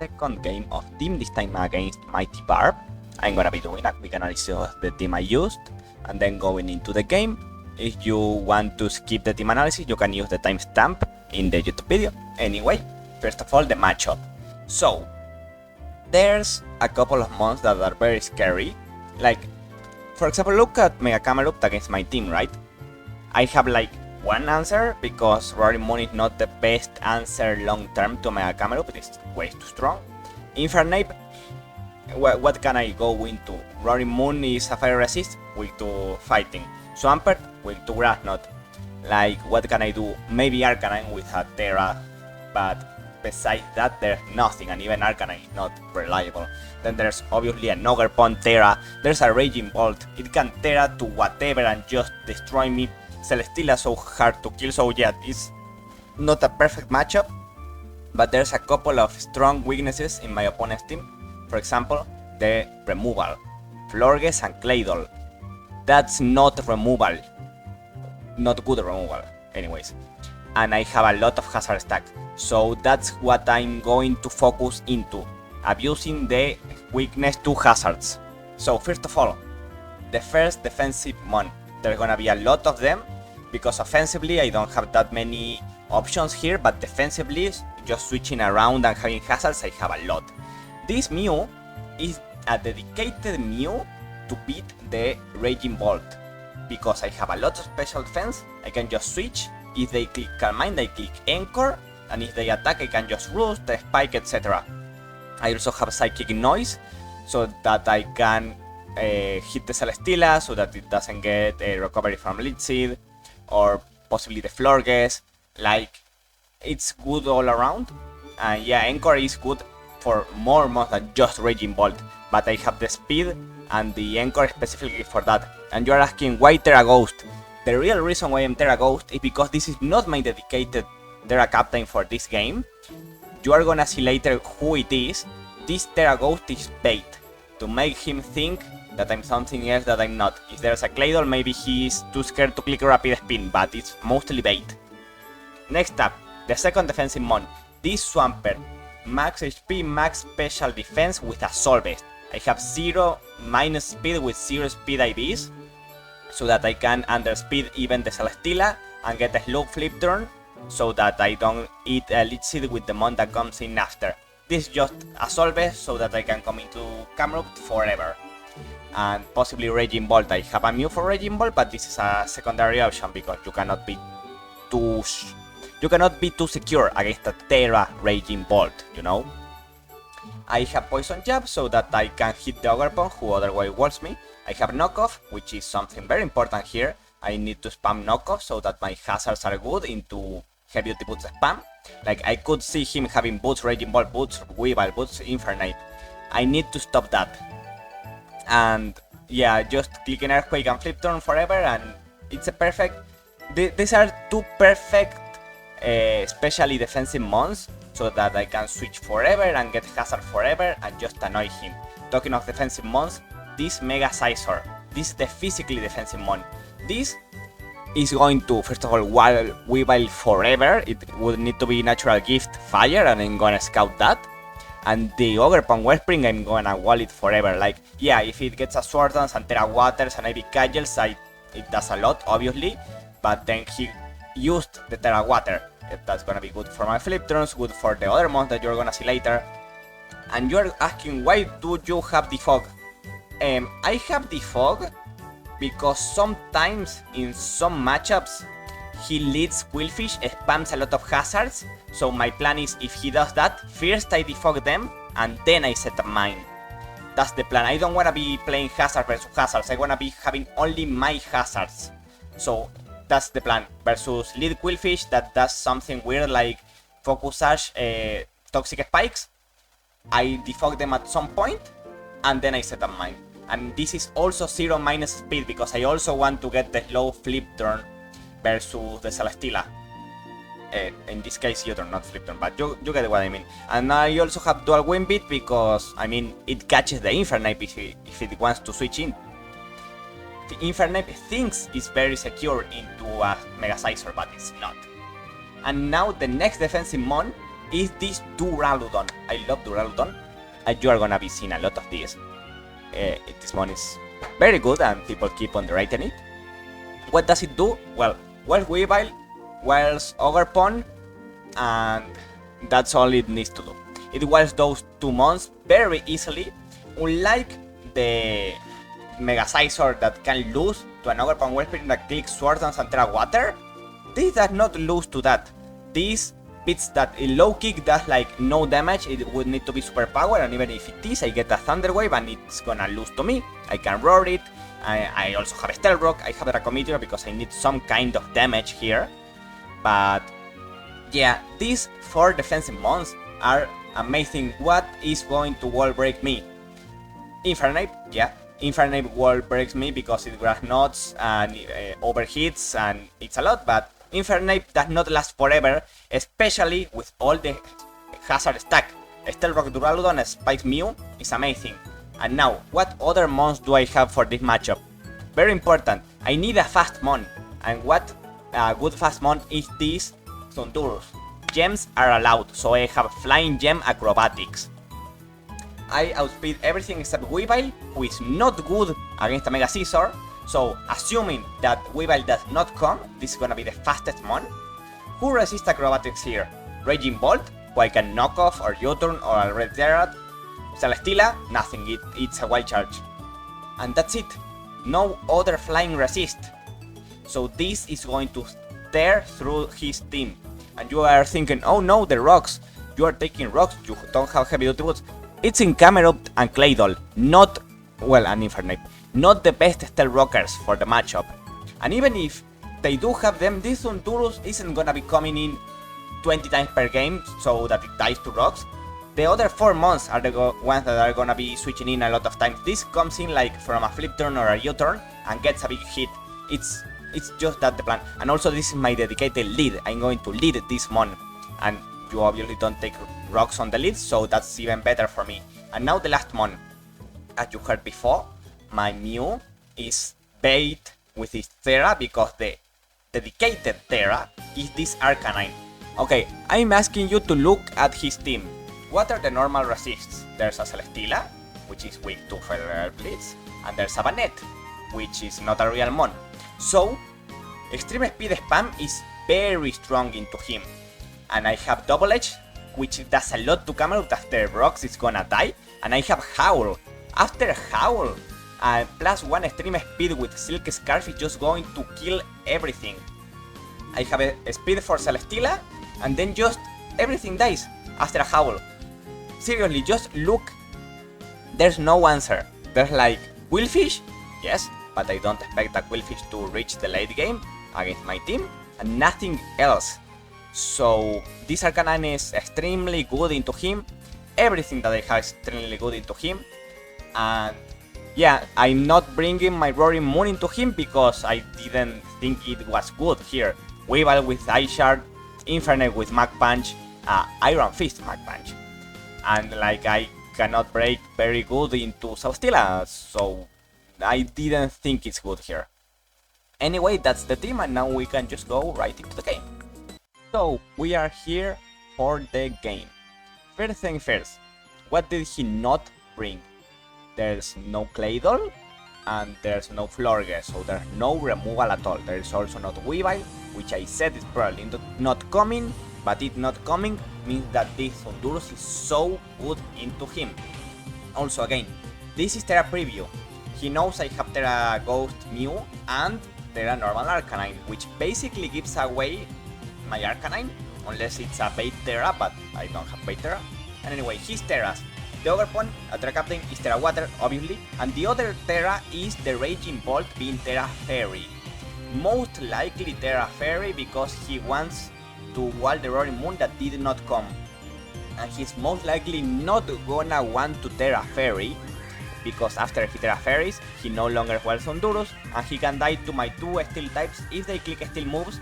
second game of team, this time against Mighty Barb. I'm gonna be doing a quick analysis of the team I used and then going into the game. If you want to skip the team analysis, you can use the timestamp in the YouTube video. Anyway, first of all, the matchup. So, there's a couple of mons that are very scary. Like, for example, look at Mega Camerupt against my team, right? I have like one answer because Roaring Moon is not the best answer long term to Mega Camerupt, it's way too strong. Infernape, what can I go into? Roaring Moon is a fire resist, weak to fighting. Swampert, weak to grass knot. Like, what can I do? Maybe Arcanine with a Terra, but besides that there's nothing, and even Arcanine is not reliable. Then there's obviously an Ogerpon Terra, there's a Raging Bolt, it can Terra to whatever and just destroy me. Celesteela so hard to kill, so yeah, it's not a perfect matchup, but there's a couple of strong weaknesses in my opponent's team. For example, the removal, Florges and Claydol. That's not removal, not good removal anyways. And I have a lot of hazard stack, so that's what I'm going to focus into, abusing the weakness to hazards. So first of all, the first defensive mon. There's gonna be a lot of them, because offensively I don't have that many options here, but defensively, just switching around and having hazards, I have a lot. This Mew is a dedicated Mew to beat the Raging Bolt, because I have a lot of special defense. I can just switch. If they click Calm Mind, I click Anchor, and if they attack, I can just Roost, Spike, etc. I also have Psychic Noise, so that I can hit the Celesteela so that it doesn't get a recovery from Leech Seed, or possibly the Florges. Like, it's good all around. And yeah, Anchor is good for more mons than just Raging Bolt, but I have the speed and the Anchor specifically for that. And you are asking why Terra Ghost? The real reason why I'm Terra Ghost is because this is not my dedicated Terra Captain for this game. You are gonna see later who it is. This Terra Ghost is bait, to make him think that I'm something else that I'm not. If there's a Claydol, maybe he's too scared to click Rapid Spin, but it's mostly bait. Next up, the second defensive mon. This Swampert, max HP, max special defense with a Soul Vest. I have 0 minus speed with 0 speed IVs, so that I can underspeed even the Celesteela and get a slow flip turn, so that I don't eat a Leech Seed with the mon that comes in after. This is just a Soul Vest so that I can come into Camerupt forever. And possibly Raging Bolt. I have a Mew for Raging Bolt, but this is a secondary option because you cannot be too secure against a Terra Raging Bolt, you know. I have Poison Jab so that I can hit the Ogerpon who otherwise walls me. I have Knockoff, which is something very important here. I need to spam Knockoff so that my hazards are good into Heavy Duty Boots spam. Like, I could see him having Boots, Raging Bolt, Boots, Weavile, Boots, Infernape. I need to stop that. And yeah, just clicking Earthquake and Flip Turn forever, and it's a perfect... These are two perfect, especially defensive mons, so that I can switch forever and get hazard forever and just annoy him. Talking of defensive mons, this Mega Scizor, this is the physically defensive mon. This is going to, first of all, Weavile forever. It would need to be Natural Gift Fire, and I'm gonna scout that. And the Ogerpon Wellspring, I'm gonna wall it forever. Like, yeah, if it gets a Sword Dance and Terra Waters and Ivy Cudgels, it does a lot, obviously. But then he used the Terra Water. That's gonna be good for my Flip Turns, good for the other mons that you're gonna see later. And you're asking, why do you have the Fog? I have the Fog because sometimes in some matchups he leads Quillfish, spams a lot of hazards, so my plan is, if he does that, first I defog them, and then I set up mine. That's the plan. I don't wanna be playing hazard versus hazards, I wanna be having only my hazards. So that's the plan. Versus lead Quillfish that does something weird like Focus Sash, Toxic Spikes, I defog them at some point, and then I set up mine. And this is also 0 minus speed, because I also want to get the slow flip turn versus the Celesteela. In this case, you turn, not flip turn, but you get what I mean. And I also have dual wind beat because, I mean, it catches the Infernape if it wants to switch in. The Infernape thinks it's very secure into a Mega Scizor, but it's not. And now the next defensive mon is this Duraludon. I love Duraludon, and you are gonna be seeing a lot of this. This mon is very good, and people keep underrating it. What does it do? Well, Wild Weavile, Wild Ogerpon, and that's all it needs to do. It wilds those two mons very easily, unlike the Mega Scizor that can lose to an Ogerpon Wellspring that clicks Sword Dance and Terra Water. This does not lose to that. This beats that in low kick does like no damage. It would need to be super power, and even if it is, I get a Thunder Wave and it's gonna lose to me. I can roar it. I also have a Stealth Rock. I have a Draco Meteor because I need some kind of damage here. But yeah, these 4 defensive mons are amazing. What is going to wall break me? Infernape, yeah. Infernape wall breaks me because it grabs knots and overhits, and it's a lot, but Infernape does not last forever, especially with all the hazard stack. Stealth Rock Duraludon and Spike Mew is amazing. And now, what other mons do I have for this matchup? Very important, I need a fast mon. And what a good fast mon is this Thundurus. Gems are allowed, so I have Flying Gem Acrobatics. I outspeed everything except Weavile, who is not good against a Mega Scizor. So, assuming that Weavile does not come, this is gonna be the fastest mon. Who resists Acrobatics here? Raging Bolt, who I can knock off, or U-turn, or a Red Zerat. Celesteela, nothing, it's a wild charge. And that's it. No other flying resist. So this is going to tear through his team. And you are thinking, oh no, the rocks. You are taking rocks, you don't have heavy duty boots. It's in Camerupt and Claydol, not, well, and Infernape. Not the best Stealth Rockers for the matchup. And even if they do have them, this Thundurus isn't gonna be coming in 20 times per game so that it dies to rocks. The other 4 mons are the ones that are gonna be switching in a lot of times. This comes in like from a flip turn or a U-turn and gets a big hit. It's just that the plan. And also this is my dedicated lead. I'm going to lead this mon. And you obviously don't take rocks on the lead, so that's even better for me. And now the last mon. As you heard before, my Mew is bait with his Terra because the dedicated Terra is this Arcanine. Okay, I'm asking you to look at his team. What are the normal resists? There's a Celesteela, which is weak to Federal Blitz, and there's a Banette, which is not a real mon. So, Extreme Speed Spam is very strong into him. And I have Double Edge, which does a lot to Camerupt. After rocks it's gonna die. And I have Howl. After Howl, +1 Extreme Speed with Silk Scarf is just going to kill everything. I have a Speed for Celesteela, and then just everything dies after a Howl. Seriously, just look. There's no answer. There's like Quillfish, yes, but I don't expect a Quillfish to reach the late game against my team, and nothing else. So this Arcanine is extremely good into him. Everything that I have is extremely good into him. And yeah, I'm not bringing my Roaring Moon into him because I didn't think it was good here. Weavile with Ice Shard, Infernape with Mach Punch, Iron Fist Mach Punch. And like I cannot break very good into Celesteela, so I didn't think it's good here. Anyway, that's the team, and now we can just go right into the game. So, we are here for the game. First thing first, what did he not bring? There's no Claydol, and there's no Florges, so there's no removal at all. There's also not Weavile, which I said is probably not coming, but it not coming means that this Thundurus is so good into him. Also again, this is Terra Preview. He knows I have Terra Ghost Mew and Terra Normal Arcanine, which basically gives away my Arcanine, unless it's a bait Terra, but I don't have bait Terra. And anyway, his Terras. The Ogerpon, a Terra Captain, is Terra Water, obviously, and the other Terra is the Raging Bolt being Terra Fairy. Most likely Terra Fairy because he wants to wall the Roaring Moon that did not come. And he's most likely not gonna want to Terra Fairy, because after he Terra Fairies, he no longer walls Thundurus, and he can die to my 2 Steel types if they click Steel moves.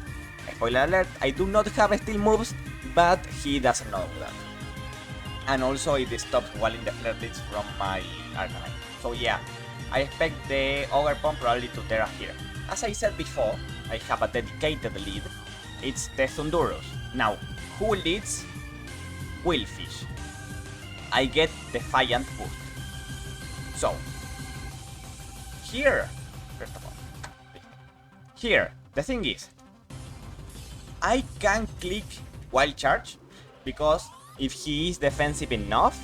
Spoiler alert, I do not have Steel moves, but he doesn't know that. And also it stops walling the Flare Blitz from my Arcanine. So yeah, I expect the Ogerpon probably to Terra here. As I said before, I have a dedicated lead. It's the Thundurus. Now, who leads Quillfish, I get Defiant boost. So, here, first of all, here, the thing is, I can click Wild Charge, because if he is defensive enough,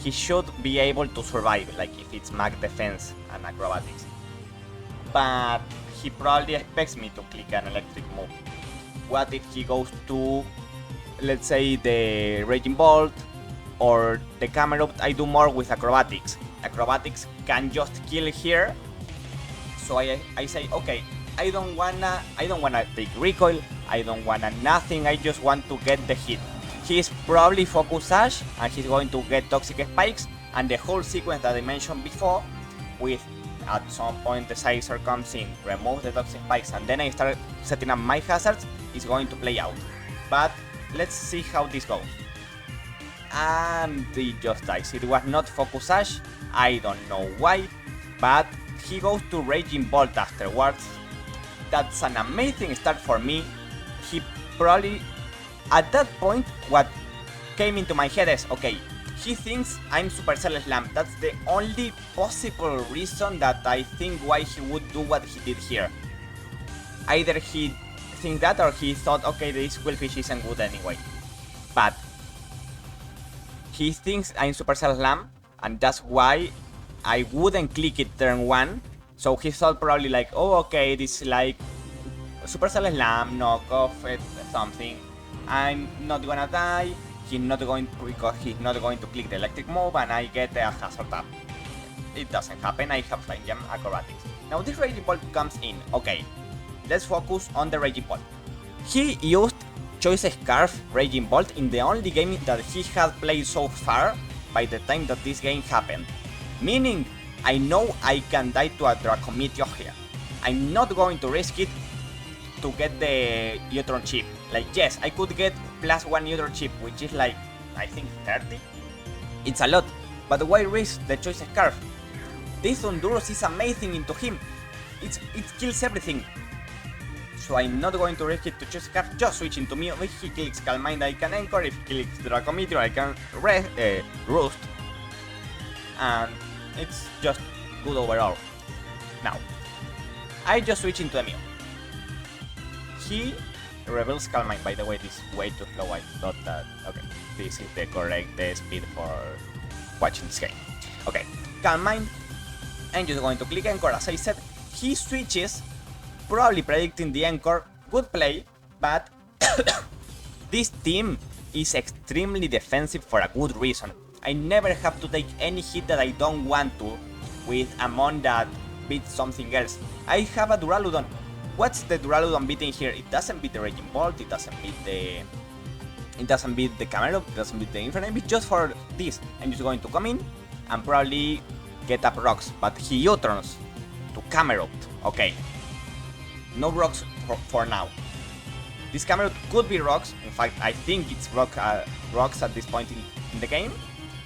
he should be able to survive, like if it's Mag Defense and Acrobatics. But he probably expects me to click an electric move. What if he goes to, let's say, the Raging Bolt or the Camera? I do more with Acrobatics. Acrobatics can just kill here. So I say, okay, I don't wanna take recoil, I don't wanna nothing, I just want to get the hit. He's probably Focus Sash, and he's going to get Toxic Spikes, and the whole sequence that I mentioned before, with at some point the Sizer comes in, removes the Toxic Spikes, and then I start setting up my hazards, is going to play out. But let's see how this goes. And it just dies. It was not Focus Sash, I don't know why, but he goes to Raging Bolt afterwards. That's an amazing start for me. He probably, at that point, what came into my head is, okay, he thinks I'm Supercell Slam. That's the only possible reason that I think why he would do what he did here. Either he thinks that, or he thought, okay, this Quillfish isn't good anyway. But he thinks I'm Supercell Slam, and that's why I wouldn't click it turn 1. So he thought probably like, oh, okay, this is like Supercell Slam, knockoff, something. I'm not gonna die. He's not going to, because he's not going to click the electric move, and I get a hazard up. It doesn't happen. I have Flying Jam Acrobatics. Now this Raging Bolt comes in. Okay, let's focus on the Raging Bolt. He used Choice Scarf Raging Bolt in the only game that he had played so far by the time that this game happened. Meaning, I know I can die to a Draco Meteor here. I'm not going to risk it to get the Neutron chip. Like, yes, I could get +1 Neutron chip, which is like, I think 30. It's a lot, but why risk the Choice Scarf? This Thundurus is amazing into him. It kills everything. So I'm not going to risk it to Choice Scarf, just switch into me. If he clicks Calm Mind, I can Anchor. If he clicks Draco Meteor, I can Roost. And it's just good overall. Now, I just switch into Emil. He reveals Calm Mind. By the way, this is way too slow. I thought that, okay, this is the correct speed for watching this game. Okay, Calm Mind. I'm just going to click Anchor. As I said, he switches, probably predicting the Anchor. Good play, but this team is extremely defensive for a good reason. I never have to take any hit that I don't want to with a mon that beats something else. I have a Duraludon. What's the Duraludon beating here? It doesn't beat the Raging Bolt, it doesn't beat the Camera, it doesn't beat the Inferno. It's just for this. I'm just going to come in and probably get up rocks, but he U-turns to Camera. Okay. No rocks for now. This Camera could be rocks. In fact, I think it's rocks at this point in the game.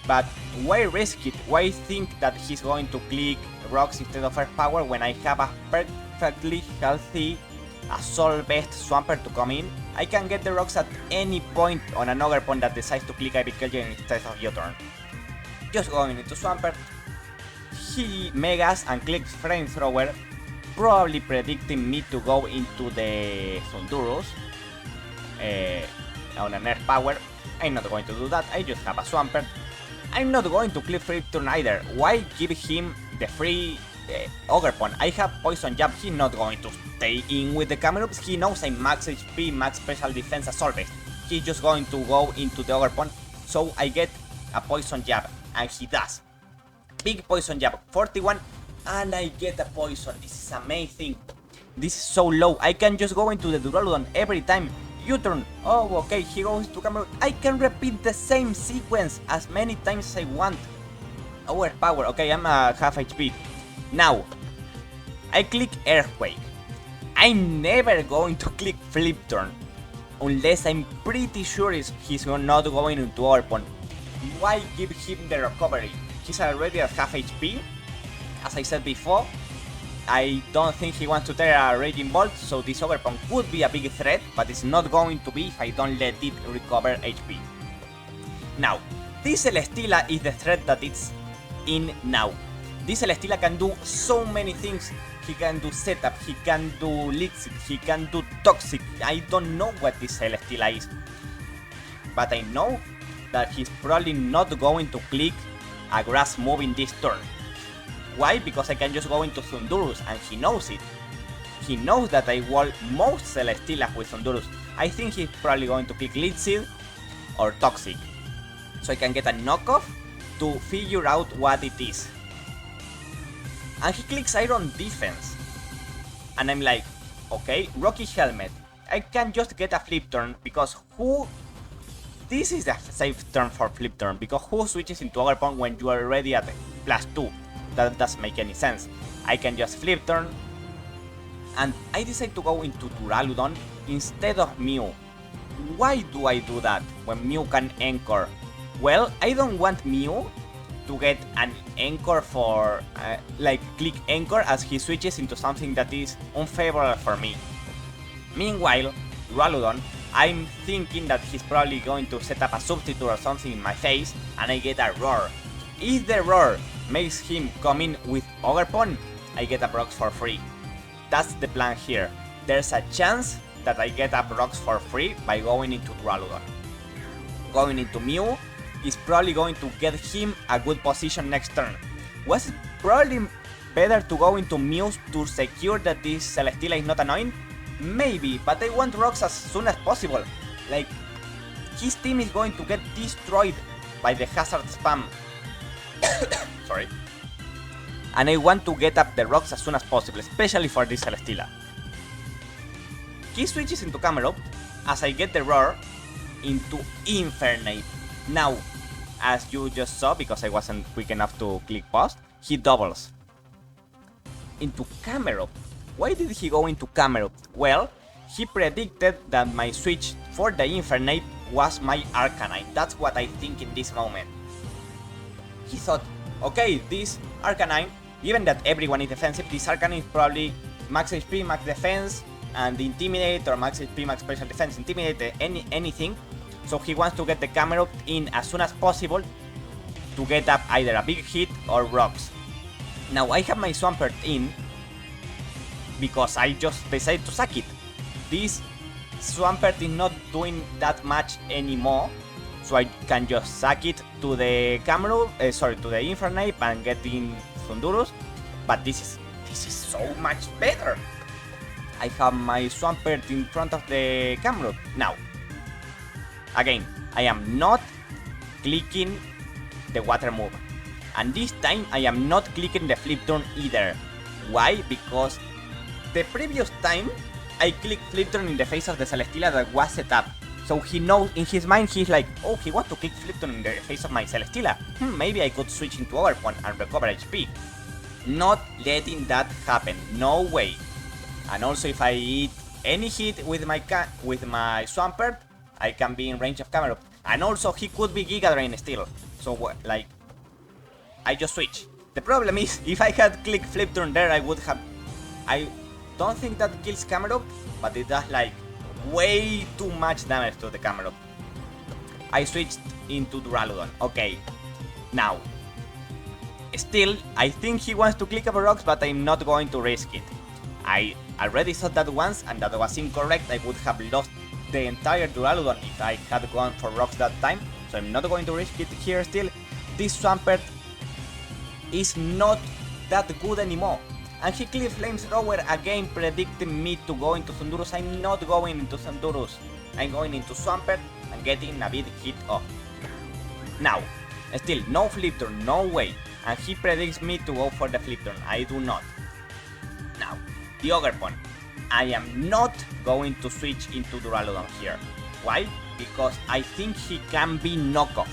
But why risk it? Why think that he's going to click rocks instead of Earth Power when I have a perfectly healthy Assault Vest Swampert to come in? I can get the rocks at any point on an Ogerpon that decides to click Apiculture instead of U-turn. Just going into Swampert, he Megas and clicks Flamethrower, probably predicting me to go into the Thundurus on an Earth Power. I'm not going to do that, I just have a Swampert. I'm not going to click Free Turn either. Why give him the free Ogerpon? I have Poison Jab, he's not going to stay in with the Camerups. He knows I'm max HP, max special defense Assault Vest. He's just going to go into the Ogerpon, so I get a Poison Jab, and he does. Big Poison Jab, 41, and I get a Poison. This is amazing. This is so low. I can just go into the Duraludon every time. U-turn. Oh, okay, he goes to camera. I can repeat the same sequence as many times as I want. Power. Okay, I'm half HP. Now, I click Earthquake. I'm never going to click Flip Turn unless I'm pretty sure he's not going into Ogerpon. Why give him the recovery? He's already at half HP. As I said before, I don't think he wants to tear a Raging Bolt, so this Ogerpon could be a big threat, but it's not going to be if I don't let it recover HP. Now, this Celesteela is the threat that it's in now. This Celesteela can do so many things. He can do setup, he can do Elixir, he can do Toxic. I don't know what this Celesteela is. But I know that he's probably not going to click a grass move in this turn. Why? Because I can just go into Thundurus and he knows it. He knows that I wall most Celesteelas with Thundurus. I think he's probably going to click Elixir or Toxic. So I can get a knockoff to figure out what it is. And he clicks Iron Defense. And I'm like, okay, Rocky Helmet. I can just get a flip turn because who... This is a safe turn for flip turn because who switches into Overpound when you are already at +2? That doesn't make any sense. I can just flip turn. And I decide to go into Duraludon instead of Mew. Why do I do that when Mew can Anchor? Well, I don't want Mew to get an Anchor for, like click Anchor as he switches into something that is unfavorable for me. Meanwhile, Duraludon, I'm thinking that he's probably going to set up a substitute or something in my face and I get a Roar. If the Roar makes him come in with Overpound, I get a Brox for free. That's the plan here. There's a chance that I get a Brox for free by going into Duraludon. Going into Mew is probably going to get him a good position next turn. Was it probably better to go into Mew to secure that this Celesteela is not annoying? Maybe, but I want rocks as soon as possible. Like, his team is going to get destroyed by the hazard spam. Sorry. And I want to get up the rocks as soon as possible, especially for this Celesteela. He switches into Camelot as I get the Roar into Infernape. Now, as you just saw, because I wasn't quick enough to click pause, he doubles into Camelot. Why did he go into Camelot? Well, he predicted that my switch for the Infernape was my Arcanine. That's what I think in this moment. He thought, okay, this Arcanine, given that everyone is defensive, this Arcanine is probably max HP, max defense, and Intimidate, or max HP, max special defense, Intimidate, anything. So he wants to get the Camelot in as soon as possible to get up either a big hit or rocks. Now I have my Swampert in because I just decided to sack it. This Swampert is not doing that much anymore, so I can just sack it to the Camelot, to the Infernape and get in Thundurus. But this is so much better. I have my Swampert in front of the Camelot. Now, again, I am not clicking the water move. And this time I am not clicking the flip turn either. Why? Because the previous time I clicked flip turn in the face of the Celesteela that was set up. So he knows, in his mind he's like, oh, he wants to click flip turn in the face of my Celesteela. Maybe I could switch into Overpound and recover HP. Not letting that happen, no way. And also if I eat any hit with my Swampert, I can be in range of Camelot. And also he could be Giga Drain still. So like, I just switch. The problem is, if I had clicked flip turn there, I would have... I don't think that kills Camelot, but it does like way too much damage to the Camelot. I switched into Duraludon. Okay, now, still, I think he wants to click over rocks, but I'm not going to risk it. I already thought that once, and that was incorrect. I would have lost the entire Duraludon if I had gone for rocks that time, so I'm not going to risk it here still. This Swampert is not that good anymore. And he clicked Flamethrower again, predicting me to go into Thundurus. I'm not going into Thundurus. I'm going into Swampert and getting a big hit off. Now, still, no flip turn, no way. And he predicts me to go for the flip turn. I do not. Now, the Ogerpon. I am not going to switch into Duraludon here. Why? Because I think he can be knockoff.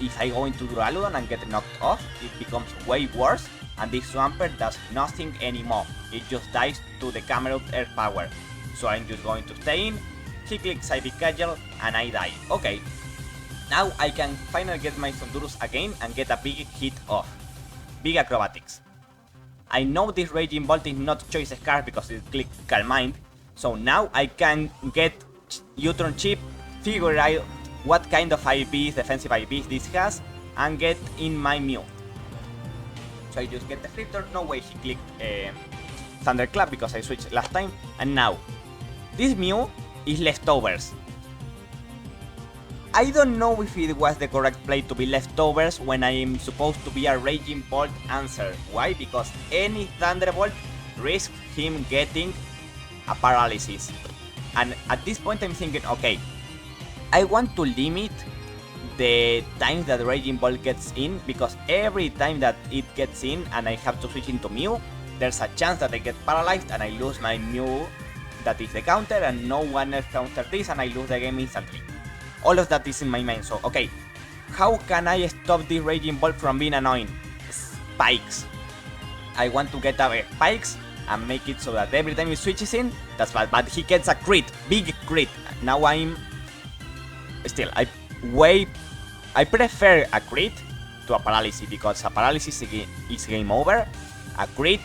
If I go into Duraludon and get knocked off, it becomes way worse. And this Swampert does nothing anymore. It just dies to the Camelot Earth Power. So I'm just going to stay in. He clicks Psychic Cudgel and I die. Okay. Now I can finally get my Thundurus again and get a big hit off. Big Acrobatics. I know this Raging Bolt is not Choice Scarf because it clicked Calm Mind. So now I can get U-turn chip, figure what kind of IVs, defensive IVs this has, and get in my Mew. So I just get the flip turn. No way he clicked Thunderclap because I switched last time. And now, this Mew is leftovers. I don't know if it was the correct play to be leftovers when I am supposed to be a Raging Bolt answer. Why? Because any Thunderbolt risks him getting a paralysis. And at this point I'm thinking, okay, I want to limit the times that Raging Bolt gets in, because every time that it gets in and I have to switch into Mew, there's a chance that I get paralyzed and I lose my Mew that is the counter, and no one else counters this and I lose the game instantly. All of that is in my mind, so okay, how can I stop this Raging Bolt from being annoying? Spikes. I want to get away spikes and make it so that every time he switches in, that's bad, but he gets a crit, big crit. Now I'm still, I prefer a crit to a paralysis, because a paralysis is game over. A crit,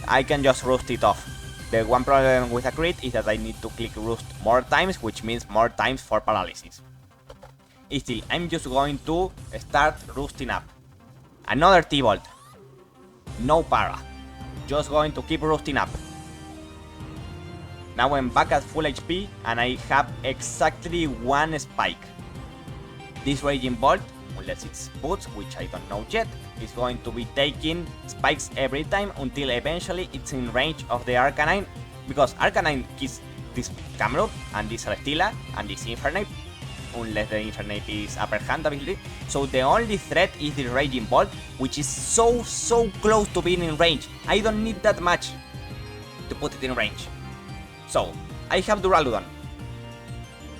I can just roost it off. The one problem with a crit is that I need to click roost more times, which means more times for paralysis. Still, I'm just going to start roosting up. Another T-Bolt. No para. Just going to keep roosting up. Now I'm back at full HP and I have exactly one spike. This Raging Bolt, unless it's boots, which I don't know yet, is going to be taking spikes every time until eventually it's in range of the Arcanine, because Arcanine kills this Camerupt and this Celesteela and this Infernape, unless the Infernape is upper hand ability. So the only threat is the Raging Bolt, which is so close to being in range. I don't need that much to put it in range. So I have Duraludon,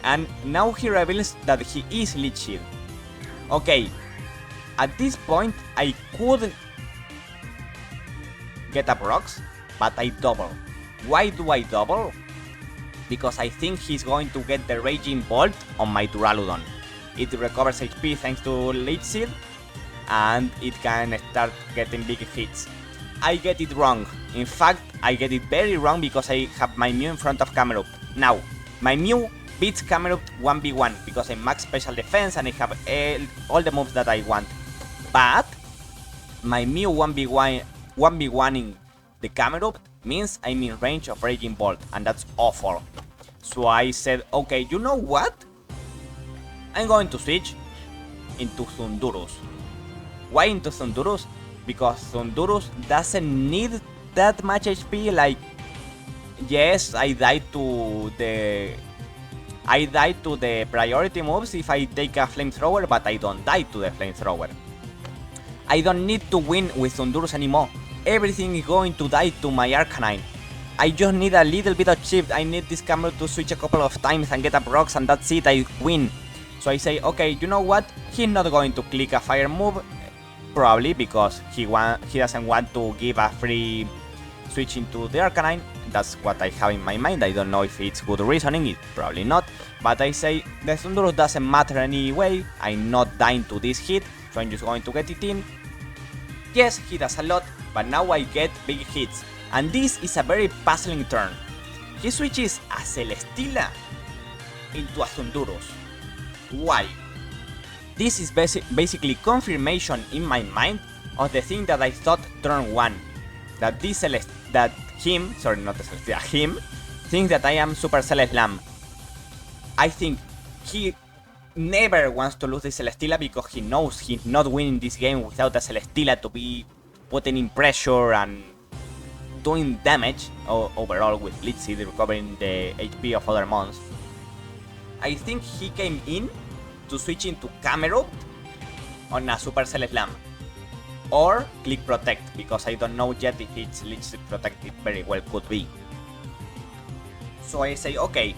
and now he reveals that he is Leech Shield. Okay, at this point I could get up rocks, but I double. Why do I double? Because I think he's going to get the Raging Bolt on my Duraludon. It recovers HP thanks to Leech Shield, and it can start getting big hits. I get it wrong. In fact, I get it very wrong because I have my Mew in front of Camerupt. Now, my Mew beats Camerupt 1v1 because I max special defense and I have all the moves that I want. But my Mew 1v1ing the Camerupt means I'm in range of Raging Bolt, and that's awful. So I said, okay, you know what? I'm going to switch into Thundurus. Why into Thundurus? Because Thundurus doesn't need that much HP. Like, yes, I died to the priority moves if I take a flamethrower, but I don't die to the flamethrower. I don't need to win with Thundurus anymore. Everything is going to die to my Arcanine. I just need a little bit of shift. I need this Camerupt to switch a couple of times and get up rocks, and that's it, I win. So I say, okay, you know what? He's not going to click a fire move, probably because he doesn't want to give a free switch into the Arcanine. That's what I have in my mind. I don't know if it's good reasoning, it's probably not. But I say, the Thundurus doesn't matter anyway. I'm not dying to this hit, so I'm just going to get it in. Yes, he does a lot, but now I get big hits. And this is a very puzzling turn. He switches a Celesteela into a Thundurus. Why? This is basically confirmation in my mind of the thing that I thought turn 1. That him thinks that I am Supercell Slam. I think he never wants to lose the Celesteela because he knows he's not winning this game without a Celesteela to be putting in pressure and doing damage overall with Leech Seed, recovering the HP of other mons. I think he came in to switch into Camerupt on a Supercell Slam. Or click Protect, because I don't know yet if it's Leech Seed Protect, it very well could be. So I say, okay,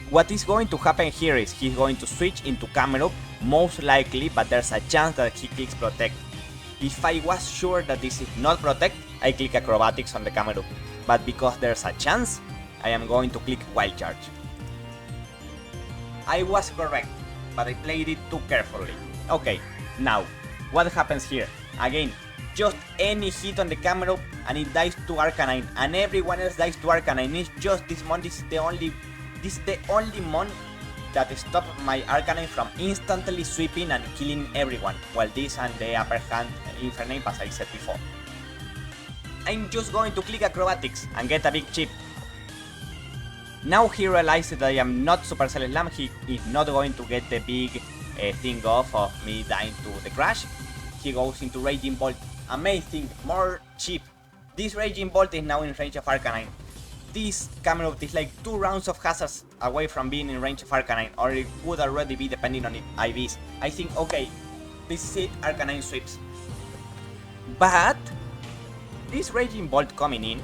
what is going to happen here is he's going to switch into Camerupt, most likely, but there's a chance that he clicks Protect. If I was sure that this is not Protect, I click Acrobatics on the Camerupt. But because there's a chance, I am going to click Wild Charge. I was correct, but I played it too carefully. Okay, now, what happens here? Again, just any hit on the Camerupt and it dies to Arcanine, and everyone else dies to Arcanine. It's just this mon, this is the only mon that stopped my Arcanine from instantly sweeping and killing everyone, while this and the upper hand Infernape as I said before. I'm just going to click Acrobatics and get a big chip. Now he realizes that I am not Supercell Slam, he is not going to get the big thing off of me dying to the crash. He goes into Raging Bolt. Amazing, more chip. This Raging Bolt is now in range of Arcanine. This Camelot is like 2 rounds of hazards away from being in range of Arcanine, or it would already be depending on IVs. I think, okay, this is it, Arcanine sweeps. But this Raging Bolt coming in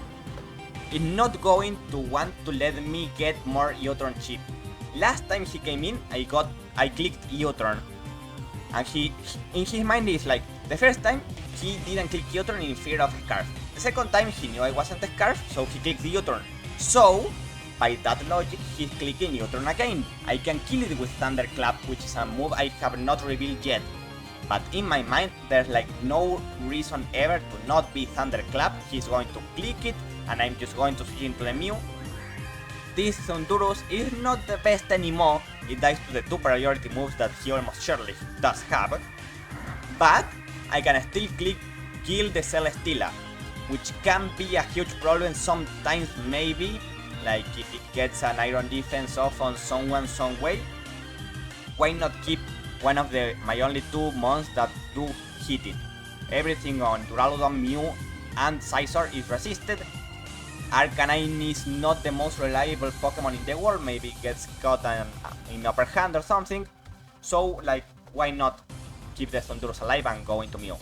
is not going to want to let me get more Eotron chip. Last time he came in, I clicked Eotron, and in his mind is like, the first time he didn't click Eotron in fear of Scarf. The second time he knew I wasn't a Scarf, so he clicked Eotron. So, by that logic, he's clicking Eotron again. I can kill it with Thunderclap, which is a move I have not revealed yet. But in my mind, there's like no reason ever to not be Thunderclap. He's going to click it, and I'm just going to switch into the Mew. This Thundurus is not the best anymore. It dies to the 2 priority moves that he almost surely does have. But I can still kill the Celesteela, which can be a huge problem sometimes maybe, like if it gets an Iron Defense off on someone some way. Why not keep one of my only 2 mons that do hit it? Everything on Duraludon, Mew and Scizor is resisted. Arcanine is not the most reliable Pokemon in the world, maybe it gets caught in upper hand or something. So like, why not keep the Thundurus alive and go into Mew?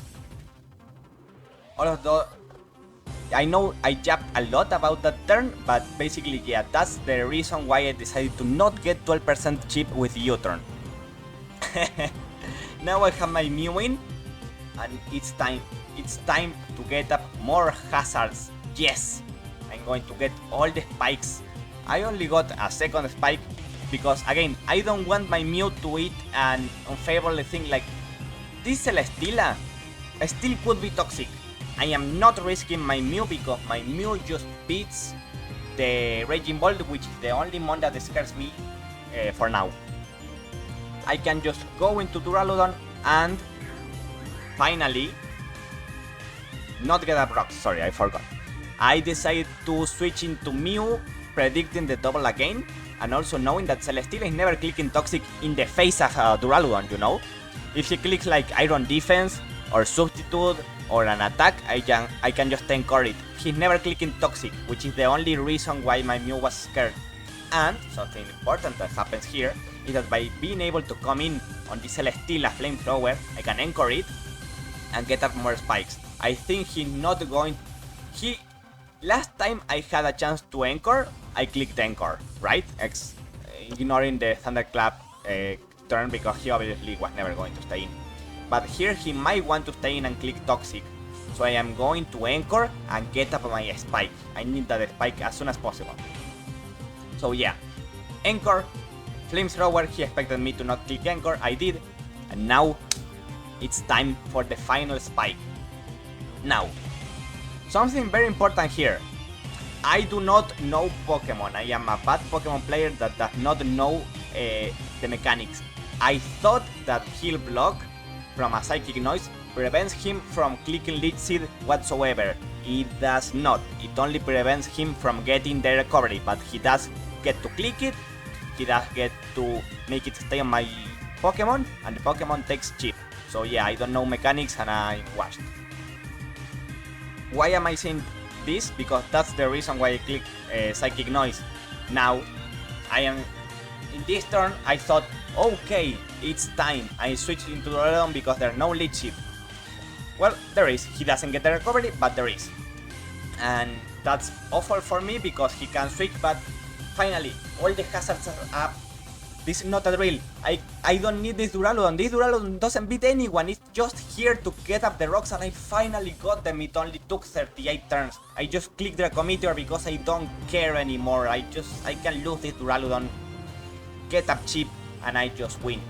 Although I know I jabbed a lot about that turn, but basically yeah, that's the reason why I decided to not get 12% chip with Eotron. Now I have my Mew in, and it's time to get up more hazards. Yes! I'm going to get all the spikes. I only got a second spike because again, I don't want my Mew to eat an unfavorable thing like this Celesteela still could be toxic. I am not risking my Mew because my Mew just beats the Raging Bolt, which is the only mon that scares me for now. I can just go into Duraludon and finally not get a Brock, sorry, I forgot. I decided to switch into Mew, predicting the double again, and also knowing that Celesteela is never clicking Toxic in the face of Duraludon, you know? If he clicks like Iron Defense or Substitute or an attack, I can just encore it. He's never clicking Toxic, which is the only reason why my Mew was scared. And something important that happens here is that by being able to come in on this Celesteela Flamethrower, I can encore it and get up more spikes. I think he's not going... Last time I had a chance to Encore, I clicked Encore, right? Ignoring the Thunderclap turn because he obviously was never going to stay in. But here he might want to stay in and click Toxic. So I am going to Encore and get up my spike. I need that spike as soon as possible. So yeah, Encore, Flamethrower, he expected me to not click Encore, I did. And now it's time for the final spike. Now, something very important here. I do not know Pokemon. I am a bad Pokemon player that does not know the mechanics. I thought that Heal Block from a Psychic Noise prevents him from clicking Leech Seed whatsoever. It does not. It only prevents him from getting the recovery, but he does get to click it. He does get to make it stay on my Pokemon, and the Pokemon takes chip. So yeah, I don't know mechanics and I'm washed. Why am I saying this? Because that's the reason why I click Psychic Noise. Now, in this turn, I thought, okay, it's time. I switched into Duraludon because there's no lead chip. Well, there is. He doesn't get the recovery, but there is. And that's awful for me because he can switch, but finally, all the hazards are up. This is not a drill. I don't need this Duraludon. This Duraludon doesn't beat anyone. It's just here to get up the rocks, and I finally got them. It only took 38 turns. I just clicked the Meteor because I don't care anymore. I can lose this Duraludon, get up chip, and I just win.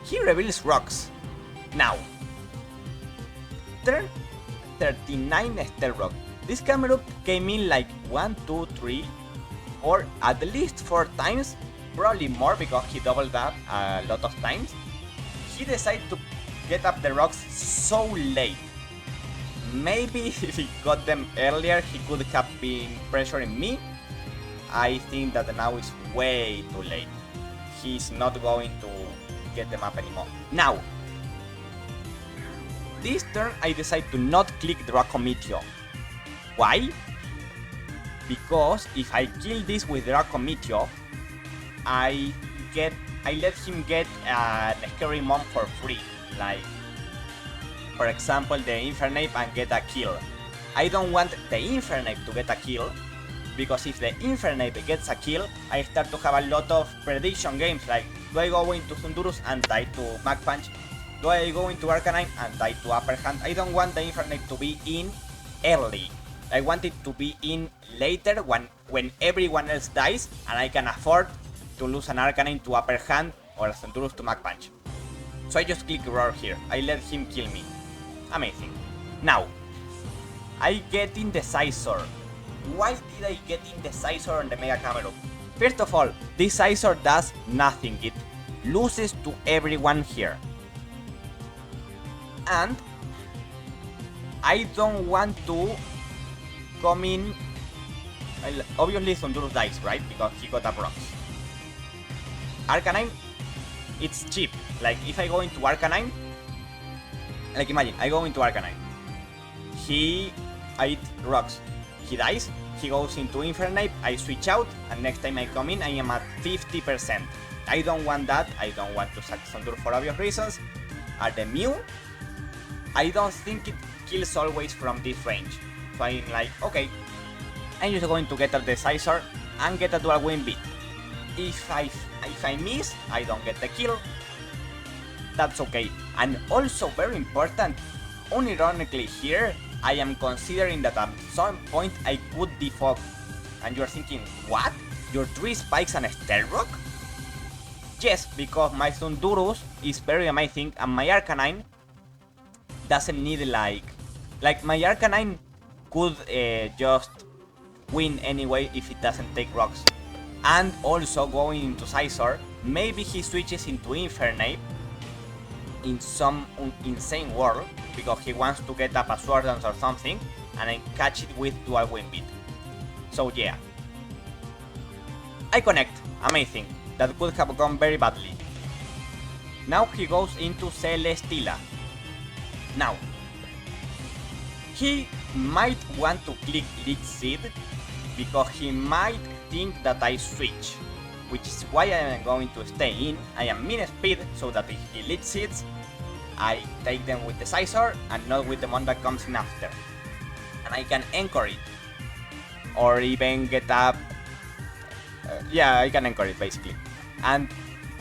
He reveals rocks. Now, turn 39 Steel Rock. This Camelot came in like 1, 2, 3, or at least 4 times probably more because he doubled up a lot of times. He decided to get up the rocks so late. Maybe if he got them earlier, he could have been pressuring me. I think that now is way too late. He's not going to get them up anymore. Now, this turn I decide to not click Draco Meteor. Why? Because if I kill this with Draco Meteor, I let him get a Scary Mom for free. Like, for example, the Infernape and get a kill. I don't want the Infernape to get a kill, because if the Infernape gets a kill, I start to have a lot of prediction games, like, do I go into Thundurus and die to Mach Punch? Do I go into Arcanine and die to Upper Hand? I don't want the Infernape to be in early. I want it to be in later when everyone else dies and I can afford to lose an Arcanine to Upper Hand or a Thundurus to Mach Punch. So I just click Roar here. I let him kill me. Amazing. Now, I get Indecisor. Why did I get Indecisor on the Mega Camelot? First of all, this Scizor does nothing. It loses to everyone here. And I don't want to come in. Obviously Thundurus dies, right? Because he got up rocks. Arcanine, it's cheap. Like, if I go into Arcanine, like, imagine, I go into Arcanine. I eat rocks. He dies, he goes into Infernape, I switch out, and next time I come in, I am at 50%. I don't want that. I don't want to sack Thundurus for obvious reasons. At the Mew, I don't think it kills always from this range. So I'm like, okay, I'm just going to get up the Scizor and get a dual wind beat. If I miss, I don't get the kill. That's okay. And also very important, unironically here, I am considering that at some point I could defog. And you're thinking, what? Your 3 spikes and a Stealth Rock? Yes, because my Thundurus is very amazing and my Arcanine doesn't need like my Arcanine could just win anyway if it doesn't take rocks. And also going into Scizor, maybe he switches into Infernape in some insane world because he wants to get up a Sword Dance or something and I catch it with dual wind beat. So yeah, I connect. Amazing. That could have gone very badly. Now he goes into Celesteela. Now, he might want to click Leech Seed because he might think that I switch, which is why I am going to stay in. I am min speed so that if he Leech Seeds, I take them with the Scizor and not with the one that comes in after. And I can anchor it. Or even get up. Yeah, I can anchor it basically. And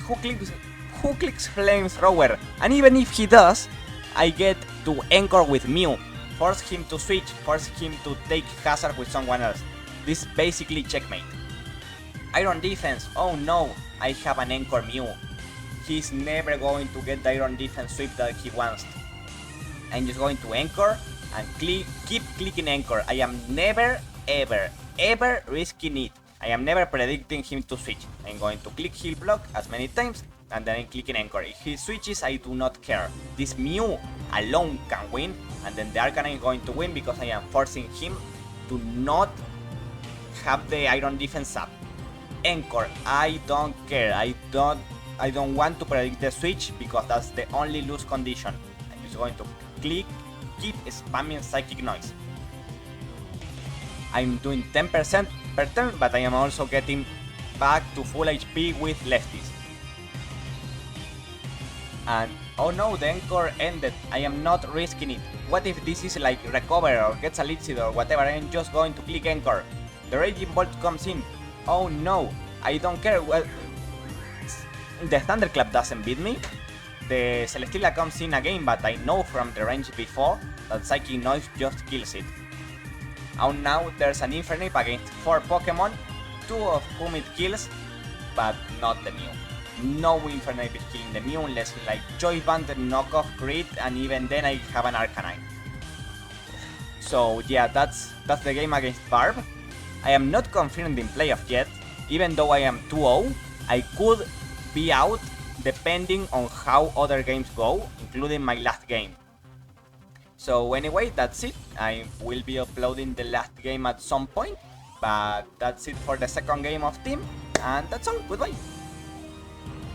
who clicks Flamethrower? And even if he does, I get to anchor with Mew. Force him to switch, force him to take hazard with someone else. This is basically checkmate. Iron Defense, oh no, I have an anchor Mew. He's never going to get the Iron Defense sweep that he wants. I'm just going to anchor and keep clicking anchor. I am never, ever risking it. I am never predicting him to switch. I'm going to click heal block as many times and then I'm clicking anchor. If he switches, I do not care. This Mew alone can win and then the Arcanine is going to win because I am forcing him to not have the Iron Defense up. Anchor, I don't care. I don't want to predict the switch because that's the only lose condition. I'm just going to keep spamming Psychic Noise. I'm doing 10% per turn, but I am also getting back to full HP with lefties. And oh no, the anchor ended. I am not risking it. What if this is like recover or gets a lead seed or whatever? I am just going to click anchor. The Raging Bolt comes in. Oh no, I don't care. Well, the Thunderclap doesn't beat me. The Celesteela comes in again, but I know from the range before that Psychic Noise just kills it. And now there's an Infernape against 4 Pokemon, 2 of whom it kills, but not the Mew. No Infernape is killing the Mew unless like Choice Band, knockoff, crit, and even then I have an Arcanine. So yeah, that's the game against Barb. I am not confident in playoff yet, even though I am 2-0. I could be out depending on how other games go, including my last game. So anyway, that's it. I will be uploading the last game at some point, but that's it for the second game of Team, and that's all. Goodbye.